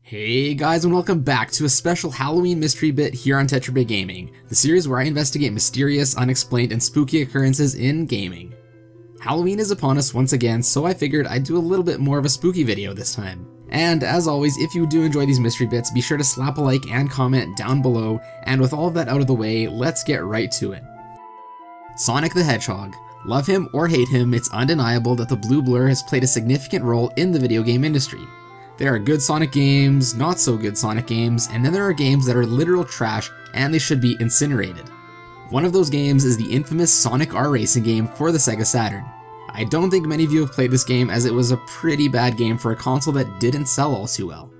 Hey guys, and welcome back to a special Halloween mystery bit here on TetraBitGaming, the series where I investigate mysterious, unexplained, and spooky occurrences in gaming. Halloween is upon us once again, so I figured I'd do a little bit more of a spooky video this time. And as always, if you do enjoy these mystery bits, be sure to slap a like and comment down below, and with all of that out of the way, let's get right to it. Sonic the Hedgehog. Love him or hate him, it's undeniable that the blue blur has played a significant role in the video game industry. There are good Sonic games, not so good Sonic games, and then there are games that are literal trash and they should be incinerated. One of those games is the infamous Sonic R Racing game for the Sega Saturn. I don't think many of you have played this game as it was a pretty bad game for a console that didn't sell all too well.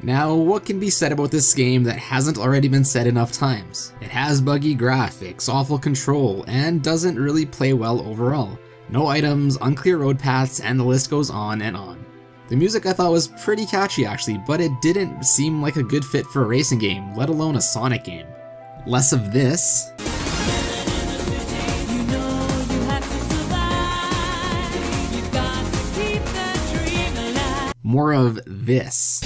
Now, what can be said about this game that hasn't already been said enough times? It has buggy graphics, awful control, and doesn't really play well overall. No items, unclear road paths, and the list goes on and on. The music I thought was pretty catchy actually, but it didn't seem like a good fit for a racing game, let alone a Sonic game. Less of this. More of this.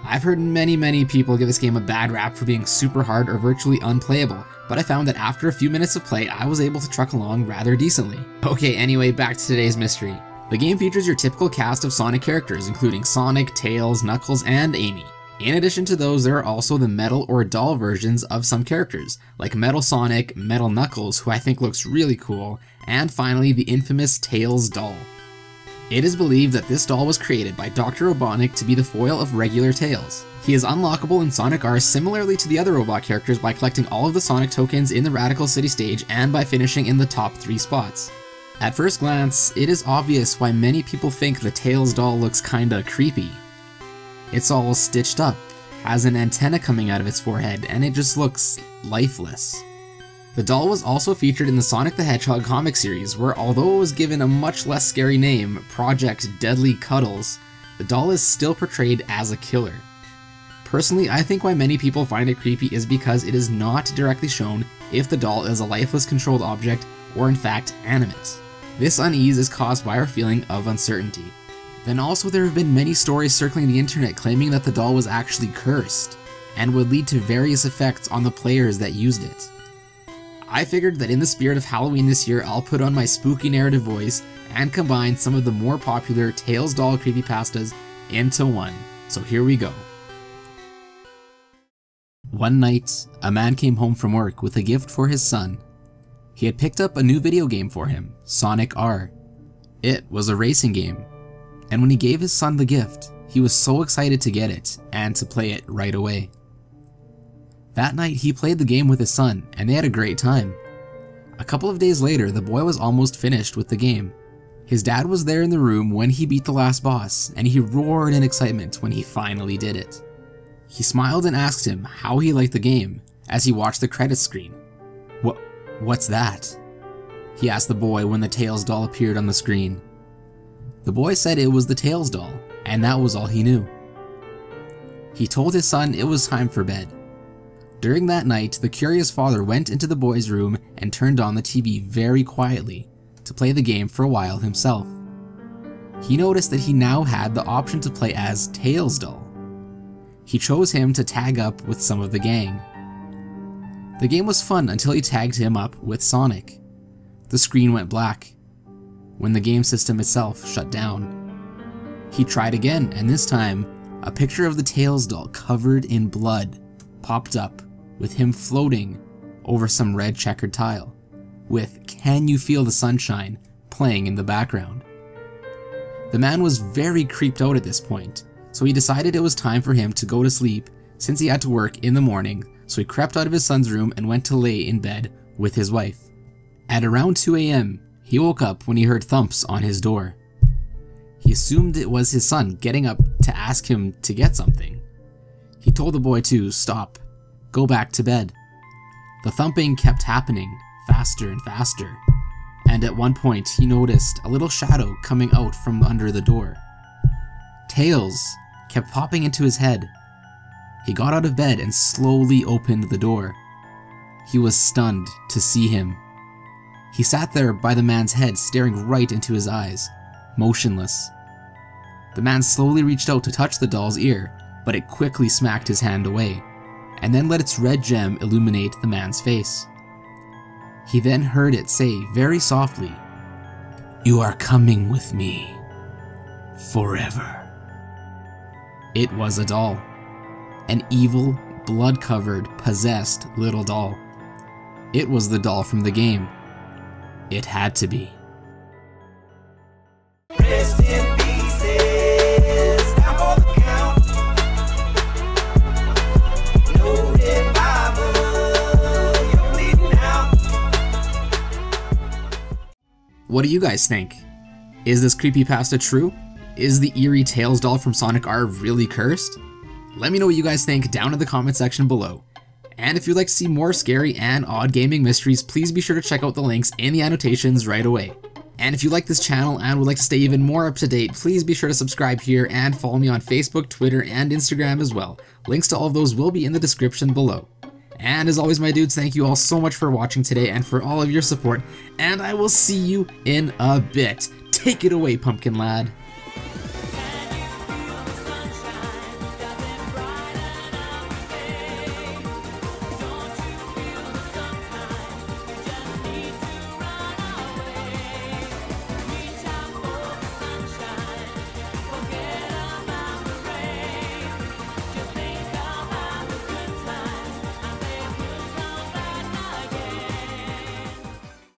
I've heard many people give this game a bad rap for being super hard or virtually unplayable, but I found that after a few minutes of play, I was able to truck along rather decently. Okay, anyway, back to today's mystery. The game features your typical cast of Sonic characters, including Sonic, Tails, Knuckles, and Amy. In addition to those, there are also the metal or doll versions of some characters, like Metal Sonic, Metal Knuckles, who I think looks really cool, and finally the infamous Tails Doll. It is believed that this doll was created by Dr. Robotnik to be the foil of regular Tails. He is unlockable in Sonic R similarly to the other robot characters by collecting all of the Sonic tokens in the Radical City stage and by finishing in the top 3 spots. At first glance, it is obvious why many people think the Tails doll looks kinda creepy. It's all stitched up, has an antenna coming out of its forehead, and it just looks lifeless. The doll was also featured in the Sonic the Hedgehog comic series, where although it was given a much less scary name, Project Deadly Cuddles, the doll is still portrayed as a killer. Personally, I think why many people find it creepy is because it is not directly shown if the doll is a lifeless controlled object or in fact animate. This unease is caused by our feeling of uncertainty. Then also there have been many stories circling the internet claiming that the doll was actually cursed, and would lead to various effects on the players that used it. I figured that in the spirit of Halloween this year, I'll put on my spooky narrative voice and combine some of the more popular Tails doll creepypastas into one. So here we go. One night, a man came home from work with a gift for his son. He had picked up a new video game for him, Sonic R. It was a racing game, and when he gave his son the gift, he was so excited to get it and to play it right away. That night, he played the game with his son, and they had a great time. A couple of days later, the boy was almost finished with the game. His dad was there in the room when he beat the last boss, and he roared in excitement when he finally did it. He smiled and asked him how he liked the game as he watched the credits screen. What's that?" he asked the boy when the Tails doll appeared on the screen. The boy said it was the Tails doll, and that was all he knew. He told his son it was time for bed. During that night, the curious father went into the boy's room and turned on the TV very quietly to play the game for a while himself. He noticed that he now had the option to play as Tails doll. He chose him to tag up with some of the gang. The game was fun until he tagged him up with Sonic. The screen went black when the game system itself shut down. He tried again, and this time, a picture of the Tails doll covered in blood popped up with him floating over some red checkered tile, with "Can You Feel the Sunshine" playing in the background. The man was very creeped out at this point, so he decided it was time for him to go to sleep since he had to work in the morning, so he crept out of his son's room and went to lay in bed with his wife. At around 2 AM, he woke up when he heard thumps on his door. He assumed it was his son getting up to ask him to get something. He told the boy to stop, go back to bed. The thumping kept happening faster and faster, and at one point he noticed a little shadow coming out from under the door. Tails kept popping into his head. He got out of bed and slowly opened the door. He was stunned to see him. He sat there by the man's head, staring right into his eyes, motionless. The man slowly reached out to touch the doll's ear, but it quickly smacked his hand away, and then let its red gem illuminate the man's face. He then heard it say very softly, "You are coming with me, forever." It was a doll. An evil, blood-covered, possessed little doll. It was the doll from the game. It had to be. Rest in pieces, time for the count. No revival, you're bleeding out. What do you guys think? Is this creepypasta true? Is the eerie Tails doll from Sonic R really cursed? Let me know what you guys think down in the comment section below. And if you'd like to see more scary and odd gaming mysteries, please be sure to check out the links in the annotations right away. And if you like this channel and would like to stay even more up to date, please be sure to subscribe here and follow me on Facebook, Twitter, and Instagram as well. Links to all of those will be in the description below. And as always, my dudes, thank you all so much for watching today and for all of your support, and I will see you in a bit. Take it away, Pumpkin Lad.